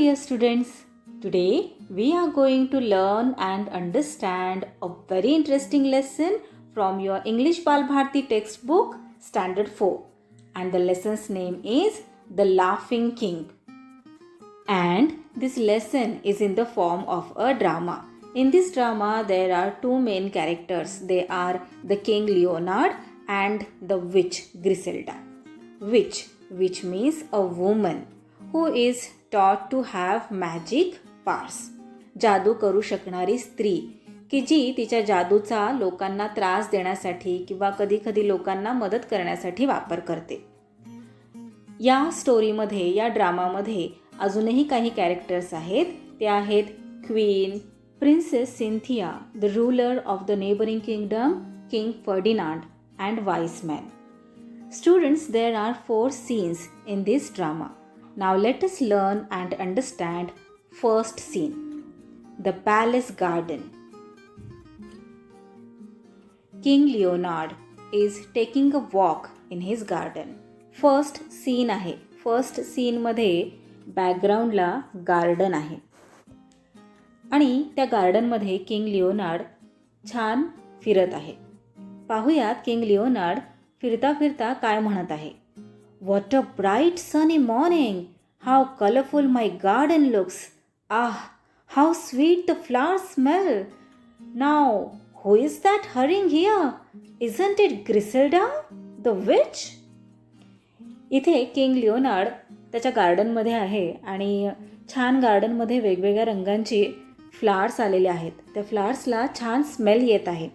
dear students. Today we are going to learn and understand a very interesting lesson from your English Balbharti textbook Standard 4. And the lesson's name is The Laughing King. And this lesson is in the form of a drama. In this drama there are two main characters. They are the King Leonard and the witch Griselda. Witch means a woman who is taught to have magic powers. जादू करू शकणारी स्त्री की जी तिच्या जादूचा लोकांना त्रास देण्यासाठी किंवा कधी कधी लोकांना मदत करण्यासाठी वापर करते. या स्टोरीमध्ये या ड्रामामध्ये अजूनही काही कॅरेक्टर्स आहेत. ते आहेत queen, princess Cynthia, the ruler of the neighbouring kingdom, king Ferdinand and wise man. Students, there are 4 scenes in this drama. Now let us learn and understand first scene. The palace garden. King Leonard is taking a walk in his garden. First scene आहे. First scene मध्ये बॅकग्राऊंडला garden आहे आणि त्या गार्डनमध्ये king Leonard छान फिरत आहे. पाहूयात किंग लिओनार्ड फिरता फिरता काय म्हणत आहे. What a bright sunny morning! How colorful my garden looks! Ah, how sweet the flowers smell! Now, who is that hurrying here? Isn't it Griselda, the witch? इथे किंग लिओनार्ड त्याच्या गार्डनमध्ये आहे आणि छान गार्डनमध्ये वेगवेगळ्या रंगांची फ्लावर्स आलेले आहेत. त्या फ्लावर्सला छान स्मेल येत आहे.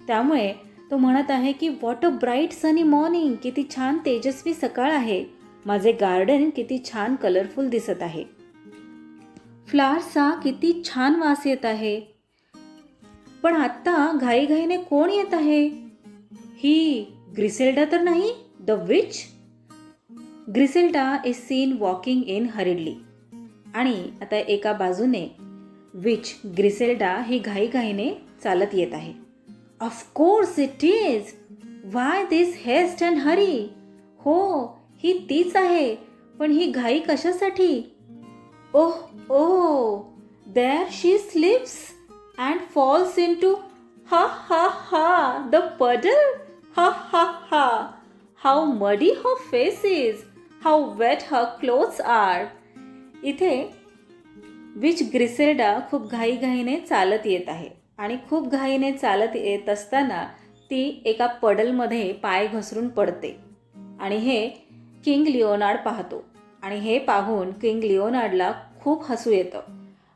त्यामुळे तो म्हणत आहे की what a bright sunny morning, किती छान तेजस्वी सकाळ आहे. माझे गार्डन किती छान कलरफुल दिसत आहे. फ्लावर्सचा किती छान वास येत आहे. पण आत्ता घाईघाईने कोण येत आहे? ही ग्रिसेल्डा तर नाही, the witch? Griselda is seen walking in hurriedly. आणि आता एका बाजूने विच ग्रिसेल्डा ही घाईघाईने चालत येत आहे. Of course it is. Why this haste and hurry? हो, ही तीच आहे. पण ही घाई कशासाठी? Oh, there she slips and falls into the puddle. Ha. How muddy her face is. How wet her clothes are. इथे विच ग्रिसेल्डा खूप घाईघाईने चालत येत आहे आणि खूप घाईने चालत येत असताना ती एका पडलमध्ये पाय घसरून पडते आणि हे किंग लिओनार्ड पाहतो. आणि हे पाहून किंग लिओनार्डला खूप हसू येतं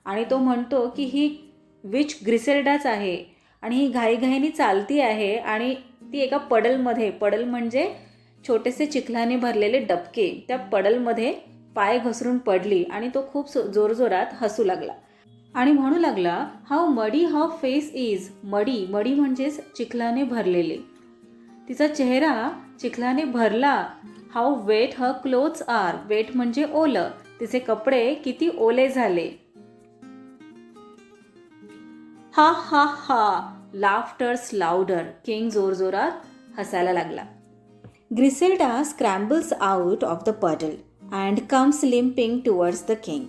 आणि तो म्हणतो की ही विच ग्रिसेल्डाच आहे आणि ही घाईघाईने चालती आहे आणि ती एका पडल म्हणजे छोटेसे चिखलाने भरलेले डबके, त्या पडलमध्ये पाय घसरून पडली आणि तो खूप जोरजोरात हसू लागला आणि म्हणू लागला, हाऊ मडी हर फेस इज. मडी म्हणजेच चिखलाने भरलेले. तिचा चेहरा चिखलाने भरला. How wet her clothes are. Wet म्हणजे ओलं. तिचे कपडे किती ओले झाले. हा. Laughters louder. किंग जोरजोरात हसायला लागला. Griselda scrambles out of the puddle and comes limping towards the king.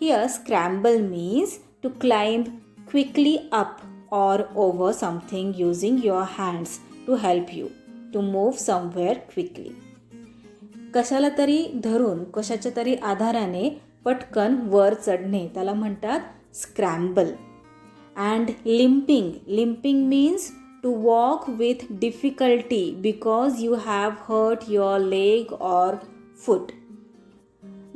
Here, scramble means to climb quickly up or over something using your hands to help you to move somewhere quickly. कशाला तरी धरून, कशाच्या तरी आधाराने पटकन वर चढणे त्याला म्हणतात स्क्रॅम्बल. And limping means to walk with difficulty because you have hurt your leg or foot.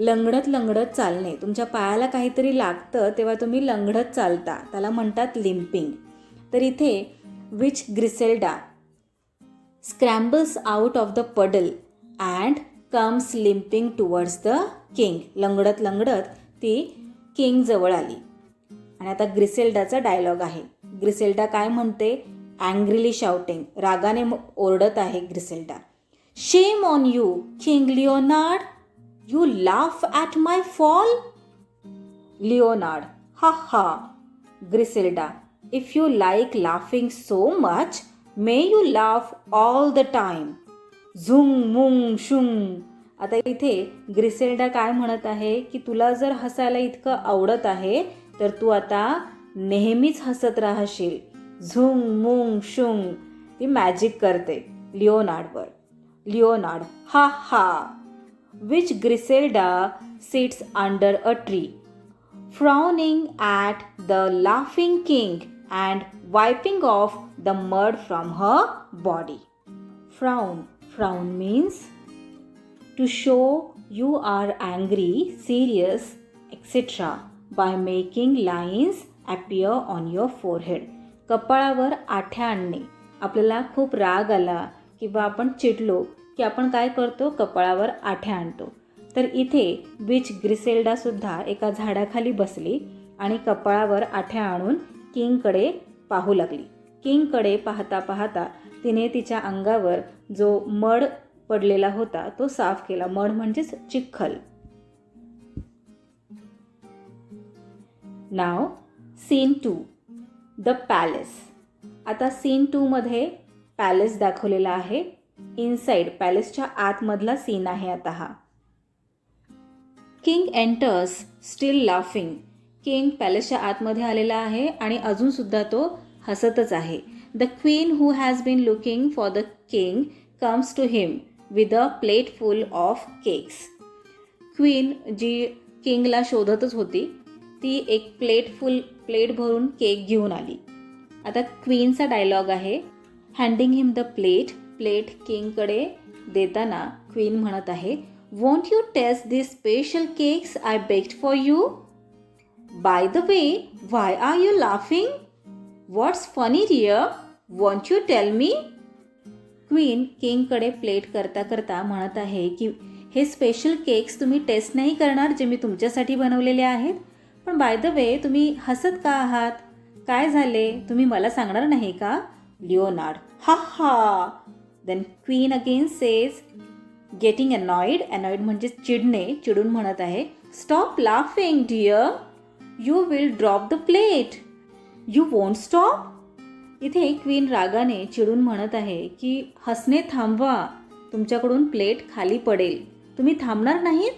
लंगडत चालणे. तुमच्या पायाला काहीतरी लागतं तेव्हा तुम्ही लंगडत चालता, त्याला म्हणतात लिम्पिंग. तर इथे witch Griselda scrambles out of the puddle and comes limping towards the king. लंगडत ती किंग जवळ आली. आणि आता ग्रिसेल्डाचा डायलॉग आहे. ग्रिसेल्डा काय म्हणते? Angrily shouting. रागाने ओरडत आहे Griselda. Shame on you, king Leonard. You laugh at my fall? Leonard, ha. Griselda, if you like laughing so much, may you laugh all the time. Zung, mung, shung. आता इथे ग्रिसेल्डा काय म्हणत आहे की तुला जर हसायला इतकं आवडत आहे तर तू आता नेहमीच हसत राहशील. झुंग मुंग शुंग ती मॅजिक करते लिओनार्डवर. लिओनार्ड, हा हा. Witch Griselda sits under a tree, frowning at the laughing king and wiping off the mud from her body. Frown. Frown means to show you are angry, serious, etc. by making lines appear on your forehead. कपाळावर आठ्या आणणे. आपल्याला खूप राग आला किंवा आपण चिडलो की आपण काय करतो, कपाळावर आठ्या आणतो. तर इथे विच ग्रिसेल्डा सुद्धा एका झाडाखाली बसली आणि कपाळावर आठ्या आणून किंगकडे पाहू लागली. किंगकडे पाहता पाहता तिने तिच्या अंगावर जो मड पडलेला होता तो साफ केला. मड म्हणजेच चिखल. नाव सीन 2, द पॅलेस. आता सीन 2 मध्ये पॅलेस दाखवलेला आहे. इनसाइड पॅलेसच्या आतमधला सीन आहे आता हा. King enters still laughing. King पॅलेसच्या आतमध्ये आलेला आहे आणि अजूनसुद्धा तो हसतच आहे. The queen who has been looking for the king comes to him with a plate full of cakes. Queen जी किंगला शोधतच होती ती एक प्लेट भरून केक घेऊन आली. आता क्वीनचा डायलॉग आहे. Handing him the plate. Plate किंगकडे देताना क्वीन म्हणत आहे, Won't you taste these special cakes I baked for you? By the way, why are you laughing? What's funny dear? Won't you tell me? Queen किंगकडे plate करता करता म्हणत आहे की हे स्पेशल केक्स तुम्ही टेस्ट नाही करणार जे मी तुमच्यासाठी बनवलेले आहेत. पण बाय द वे तुम्ही हसत का आहात? काय झाले? तुम्ही मला सांगणार नाही का? लिओनार्ड, हा हा. Then queen again says, getting annoyed. Annoyed म्हणजे चिडणे. चिडून म्हणत आहे, stop laughing dear, you will drop the plate, you won't stop. इथे क्वीन रागाने चिडून म्हणत आहे की हसणे थांबवा, तुमच्याकडून प्लेट खाली पडेल, तुम्ही थांबणार नाहीत.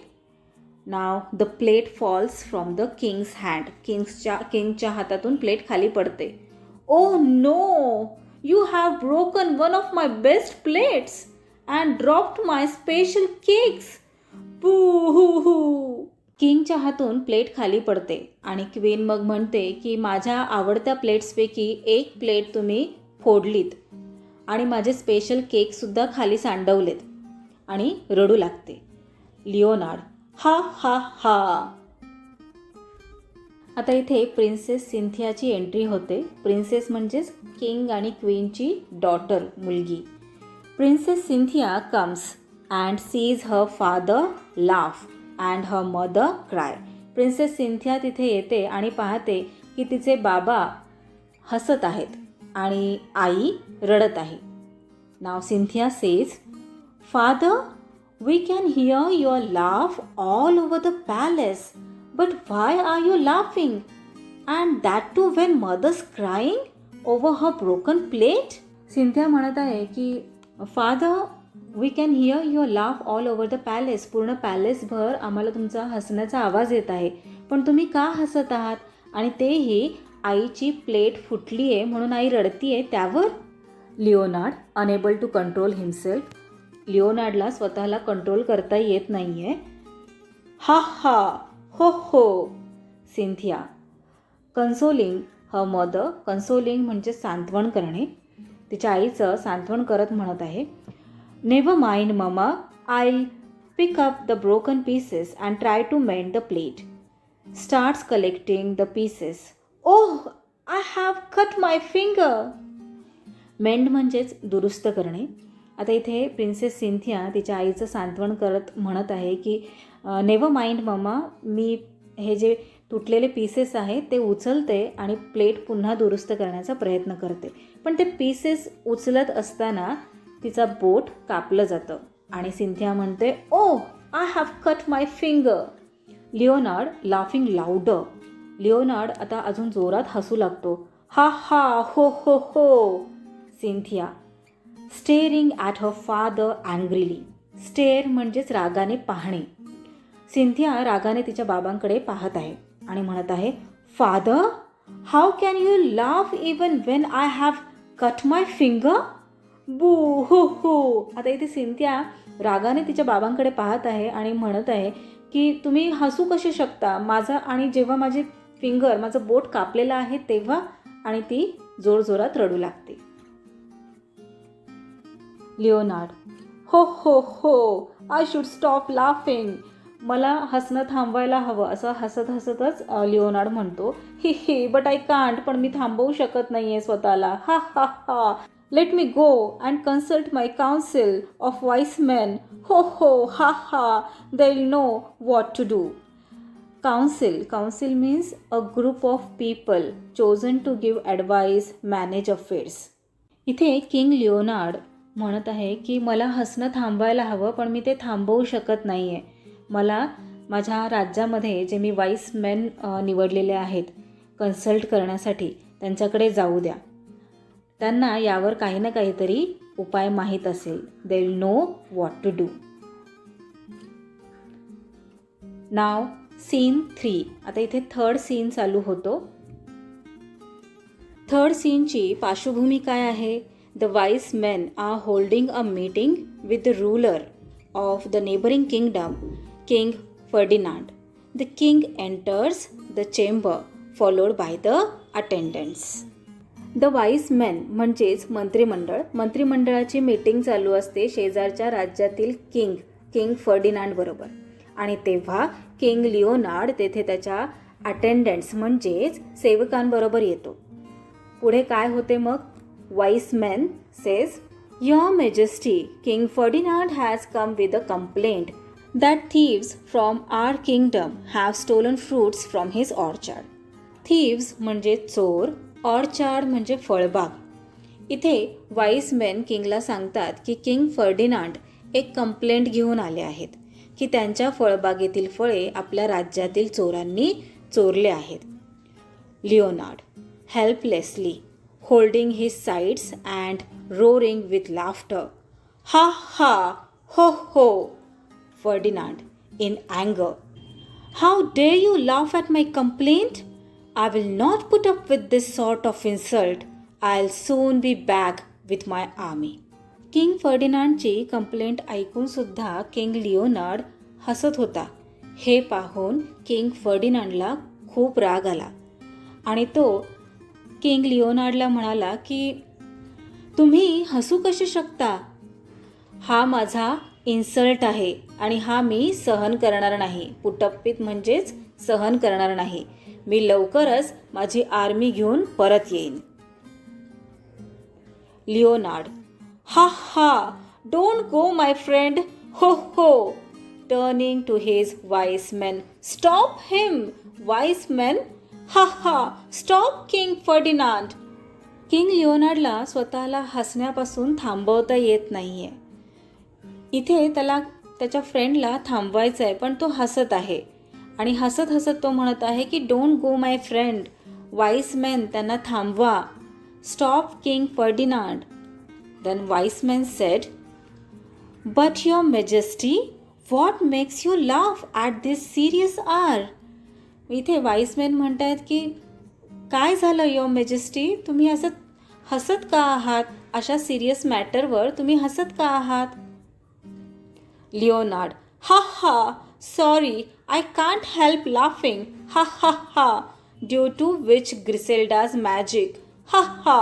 Now the plate falls from the king's hand. किंगच्या हातातून प्लेट खाली पडते. Oh no, you have broken one of my best plates and dropped my special cakes. Boo-hoo-hoo. किंगच्या हातून प्लेट खाली पडते आणि क्वीन मग म्हणते की माझ्या आवडत्या प्लेट्सपैकी एक प्लेट तुम्ही फोडलीत आणि माझे स्पेशल केकसुद्धा खाली सांडवलेत आणि रडू लागते. लिओनार्ड, हा हा हा. आता इथे प्रिन्सेस सिंथियाची एंट्री होते. प्रिन्सेस म्हणजेच किंग आणि क्वीनची डॉटर, मुलगी. Princess Cynthia comes and sees her father laugh and her mother cry. Princess Cynthia तिथे येते आणि पाहते की तिचे बाबा हसत आहेत आणि आई रडत आहे. Now Cynthia says, Father, we can hear your laugh all over the palace, but why are you laughing? And that too when mother's crying over her broken plate? Cynthia म्हणत आहे की father, we can hear your laugh all over the palace. पूर्ण पॅलेसभर आम्हाला तुमचा हसण्याचा आवाज येत आहे, पण तुम्ही का हसत आहात? आणि तेही आईची प्लेट फुटली आहे म्हणून आई रडती आहे त्यावर. Leonard, unable to control himself. लिओनार्डला स्वतःला कंट्रोल करता येत नाही आहे. हा हा, हो हो. Cynthia, कन्सोलिंग her mother. कन्सोलिंग म्हणजे सांत्वन करणे. तिच्या आईचं सांत्वन करत म्हणत आहे, never mind mama, I pick up the broken pieces and try to mend the plate. Starts collecting the pieces. Oh, I have cut my finger. Mend म्हणजेच दुरुस्त करणे. आता इथे प्रिन्सेस सिंथिया तिच्या आईचं सांत्वन करत म्हणत आहे की नेव्हर माइंड ममा, मी हे जे तुटलेले पीसेस आहेत ते उचलते आणि प्लेट पुन्हा दुरुस्त करण्याचा प्रयत्न करते. पण ते पीसेस उचलत असताना तिचा बोट कापलं जातं आणि सिंथिया म्हणते, oh, I have cut my finger. Leonard laughing louder. Leonard आता अजून जोरात हसू लागतो. हा हा, हो हो हो. Cynthia staring at her father angrily. Stare म्हणजेच रागाने पाहणे. सिंथिया रागाने तिच्या बाबांकडे पाहत आहे आणि म्हणत आहे, father, how can you laugh even when I have cut my finger? बू हो हो. आता इथे सिंथिया रागाने तिच्या बाबांकडे पाहत आहे आणि म्हणत आहे की तुम्ही हसू कसे शकता माझा, आणि जेव्हा माझं बोट कापलेलं आहे तेव्हा. आणि ती जोरजोरात रडू लागते. लिओनार्ड, हो हो हो, आय शुड स्टॉप लाफिंग. मला हसणं थांबवायला हवं, असं हसत हसतच लिओनार्ड म्हणतो. ही बट आय कांट, पण मी थांबवू शकत नाहीये स्वतःला. हा हा हा. Let me go and consult my council of wise men. हो हो हा हा. They will know what to do. Council means a group of people chosen to give advice, manage affairs. इथे किंग लिओनार्ड म्हणत आहे की मला हसणं थांबवायला हवं, पण मी ते थांबवू शकत नाही आहे. मला माझ्या राज्यामध्ये जे मी वाईस मेन निवडलेले आहेत कन्सल्ट करण्यासाठी, त्यांच्याकडे जाऊ द्या. त्यांना यावर काही ना काहीतरी उपाय माहीत असेल. They will know what to do. नाव सीन 3. आता इथे थर्ड सीन चालू होतो. थर्ड सीनची पार्श्वभूमी काय आहे? The vice men are holding a meeting with the ruler of the neighbouring kingdom, king Ferdinand. The king enters the chamber followed by the attendants. The vice men म्हणजेच मंत्रिमंडळाची meeting चालू असते शेजारच्या राज्यातील किंग फर्डिनांड बरोबर. आणि तेव्हा king Leonard तेथे त्याच्या अटेंडंट्स म्हणजेच सेवकांबरोबर येतो. पुढे काय होते मग? Wise man says, your majesty, king Ferdinand has come with a complaint that thieves from our kingdom have stolen fruits from his orchard. Thieves म्हणजे चोर, ऑर्चार्ड म्हणजे फळबाग. इथे वाईस मेन किंगला सांगतात की किंग फर्डिनांड एक कंप्लेंट घेऊन आले आहेत की त्यांच्या फळबागेतील फळे आपल्या राज्यातील चोरांनी चोरले आहेत. Leonard, helplessly holding his sides and roaring with laughter, हा हा हो हो. फर्डिनांड इन अँगर, how dare you laugh at my complaint? I will not put up with this sort of insult. I will soon be back with my army. King फर्डिनांडची complaint ऐकूनसुद्धा king Leonard हसत होता. हे पाहून king फर्डिनांडला खूप राग आला आणि तो किंग लिओनार्डला म्हणाला की तुम्ही हसू कसे शकता? हा माझा इन्सल्ट आहे आणि हा मी सहन करणार नाही. पुटअप्पीत म्हणजेच सहन करणार नाही. मी लवकरच माझी आर्मी घेऊन परत येईन. Leonard, ha ha, don't go my friend, ho ho. Turning to his wise men, stop him, wise men, ha ha, stop King Ferdinand. King लिओनार्डला स्वतःला हसण्यापासून थांबवता येत नाहीये. इथे त्याला त्याच्या फ्रेंडला थांबवायचं आहे, पण तो हसत आहे आणि हसत हसत तो म्हणत आहे की don't go my friend, wise man त्यांना थांबवा. Stop king Ferdinand. Then wise man said, but your majesty, what makes you laugh at this serious hour? इथे वाईस मॅन म्हणतायत की काय झालं युअर मॅजेस्टी, तुम्ही हसत का आहात? अशा सिरियस मॅटरवर तुम्ही हसत का आहात? लिओनार्ड, हा हा, sorry, I can't help laughing, हा हा हा, ड्यू टू विच ग्रिसेल्डाज मॅजिक, हा हा.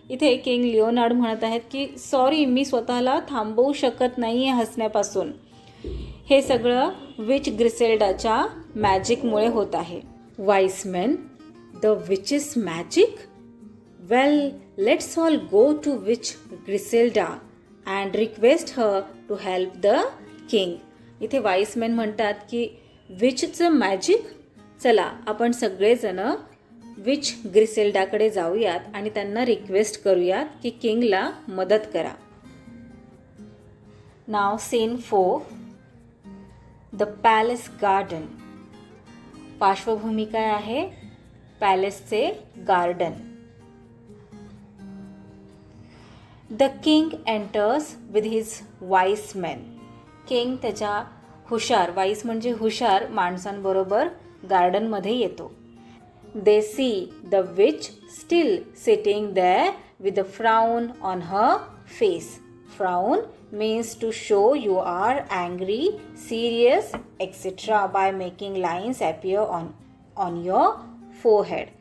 इथे किंग लिओनार्ड म्हणत आहेत की सॉरी, मी स्वतःला थांबवू शकत नाही आहे हसण्यापासून. हे सगळं विच ग्रिसेल्डाच्या मॅजिकमुळे होत आहे. Vice man, the witch's magic? Well, let's all go to witch Griselda and request her to help the king. इथे वाईस मॅन म्हणतात की विचचं मॅजिक? चला आपण सगळेजण विच ग्रिसेल्डाकडे जाऊयात आणि त्यांना रिक्वेस्ट करूयात की किंगला मदत करा. Now scene 4. The palace garden. पार्श्वभूमी काय आहे? पॅलेसचे garden. The king enters with his wise men. King त्याच्या हुशार, वाईस म्हणजे हुशार माणसांबरोबर गार्डनमध्ये येतो. They see the witch still sitting there with a frown on her face. Frown means to show you are angry, serious, etc. by making lines appear on your forehead.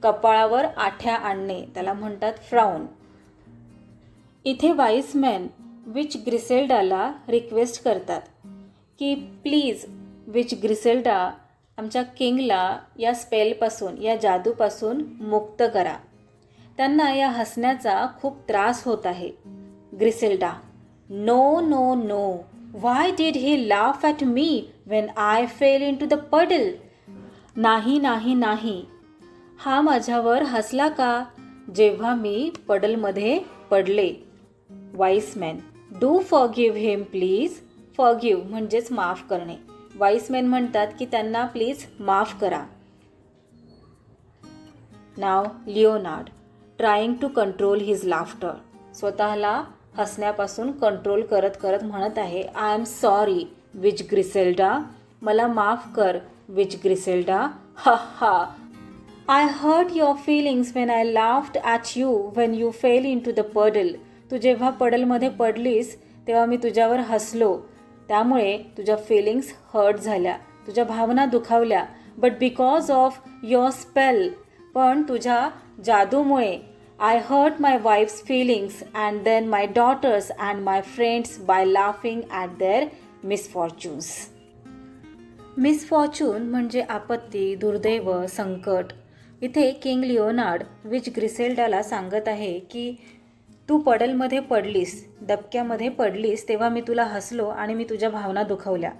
कपाळावर आठ्या आणणे त्याला म्हणतात फ्राउन. इथे वाईसमॅन विच ग्रिसेल्डाला रिक्वेस्ट करतात की please which ग्रिसेल्डा आमच्या किंगला या स्पेलपासून, या जादूपासून मुक्त करा. त्यांना या हसण्याचा खूप त्रास होत आहे. Griselda, no no no, why did he laugh at me when I fell into the puddle. नाही नाही नाही, हा माझ्यावर हसला का जेव्हा मी पडलमध्ये पडले. Wise man, do forgive him please. Forgive म्हणजेच माफ करणे. वाईसमॅन म्हणतात की त्यांना प्लीज माफ करा. Now Leonard trying to control his laughter. स्वतःला हसण्यापासून कंट्रोल करत करत म्हणत आहे, I am sorry witch Griselda. मला माफ कर विच ग्रिसेल्डा. हा हा, I hurt your feelings when I laughed at you when you fell into the puddle. तू जेव्हा पडलमध्ये पडलीस तेव्हा मी तुझ्यावर हसलो, त्यामुळे तुझ्या फिलिंग्स हर्ट झाल्या, तुझ्या भावना दुखावल्या. But because of your spell, पण तुझ्या जादूमुळे, I hurt my wife's feelings and then my daughters and my friends by laughing at their misfortunes. Misfortune म्हणजे आपत्ती, दुर्दैव, संकट. इथे किंग लिओनार्ड विच ग्रिसेल्डाला सांगत आहे की तू पडलमध्ये पडलीस, दबक्यामध्ये पडलीस तेव्हा मी तुला हसलो आणि मी तुझ्या भावना दुखवल्या.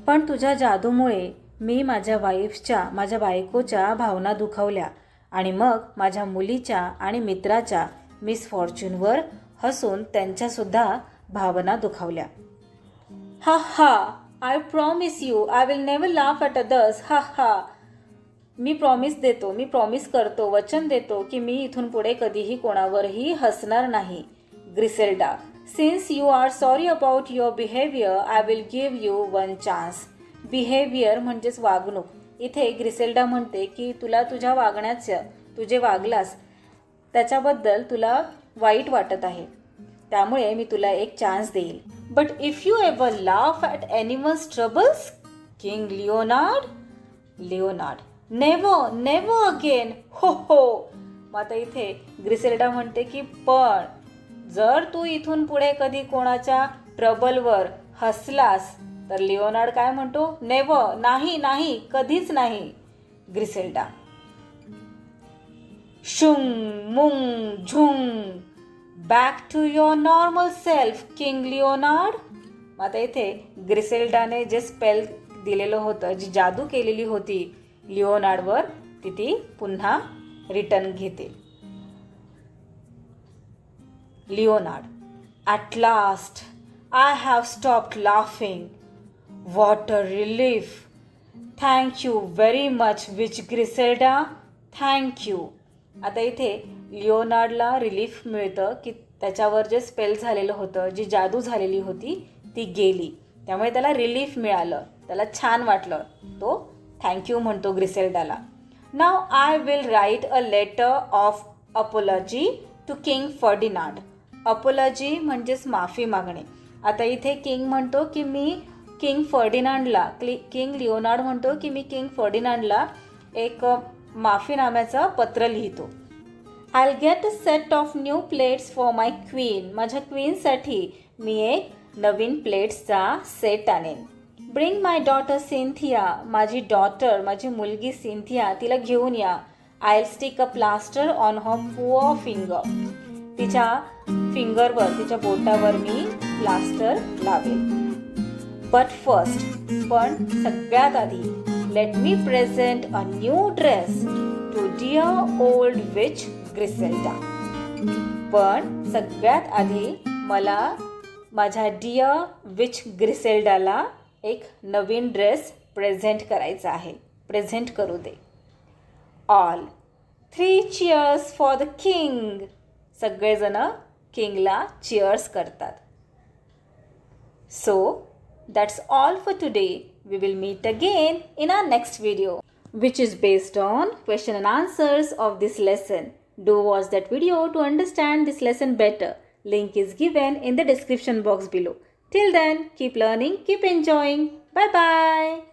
पण तुझ्या जादूमुळे मी माझ्या वाईफच्या, माझ्या बायकोच्या भावना दुखवल्या आणि मग माझ्या मुलीच्या आणि मित्राच्या मिसफॉर्च्यूनवर हसून त्यांच्यासुद्धा भावना दुखावल्या. हा हा, I promise you I will never laugh at others'. हा हा, मी प्रॉमिस करतो, वचन देतो की मी इथून पुढे कधीही कोणावरही हसणार नाही. Griselda, since you are sorry about your behaviour I will give you one chance. Behaviour म्हणजेच वागणूक. इथे ग्रिसेल्डा म्हणते की तुला तुझ्या वागण्याचं, तू जे वागलास त्याच्याबद्दल तुला वाईट वाटत आहे, त्यामुळे मी तुला एक चान्स देईल. But if you ever laugh at anyone's troubles. King Leonard, never never again. हो हो. मग आता इथे ग्रिसेल्डा म्हणते की पण जर तू इथून पुढे कधी कोणाच्या ट्रबलवर हसलास तर लिओनार्ड काय म्हणतो, नेव्हर, नाही नाही, कधीच नाही. ग्रिसेल्डा, शुंग मुंग झुंग, back to your normal self king Leonard. मग आता इथे ग्रिसेल्डाने जे स्पेल दिलेलं होतं, जी जादू केलेली होती लिओनार्डवर, ती पुन्हा रिटर्न घेते. Leonard, at last I have stopped laughing. What a relief. Thank you very much witch Griselda. Thank you. आता इथे लिओनार्डला रिलीफ मिळतं की त्याच्यावर जे स्पेल झालेलं होतं, जी जादू झालेली होती ती गेली, त्यामुळे त्याला रिलीफ मिळालं, त्याला छान वाटलं. तो थँक्यू म्हणतो ग्रिसेल्डाला. Now I will write a letter of apology to king Ferdinand. Apology म्हणजेच माफी मागणे. आता इथे किंग म्हणतो की मी किंग फर्डिनांडला, किंग लिओनार्ड म्हणतो की मी किंग फर्डिनांडला एक माफीनाम्याचं पत्र लिहितो. I get a set of new plates for my queen. माझ्या क्वीनसाठी मी एक नवीन प्लेट्सचा सेट आणेन. Bring my daughter Cynthia. माझी मुलगी सिंथिया, तिला घेऊन या. I stick a plaster on her poor finger. तिच्या फिंगरवर, तिच्या बोटावर मी प्लास्टर लावेल. बट फर्स्ट, पण सगळ्यात आधी, let me present a new dress to dear old witch Griselda. पण सगळ्यात आधी मला माझ्या डिअर विच ग्रिसेल्डाला एक नवीन ड्रेस प्रेझेंट करायचा आहे, प्रेझेंट करू दे. All 3 cheers for the king. सगळेजण किंगला चिअर्स करतात. So, that's all for today. We will meet again in our next video, which is based on question and answers of this lesson. Do watch that video to understand this lesson better. Link is given in the description box below. Till then, keep learning, keep enjoying. Bye bye.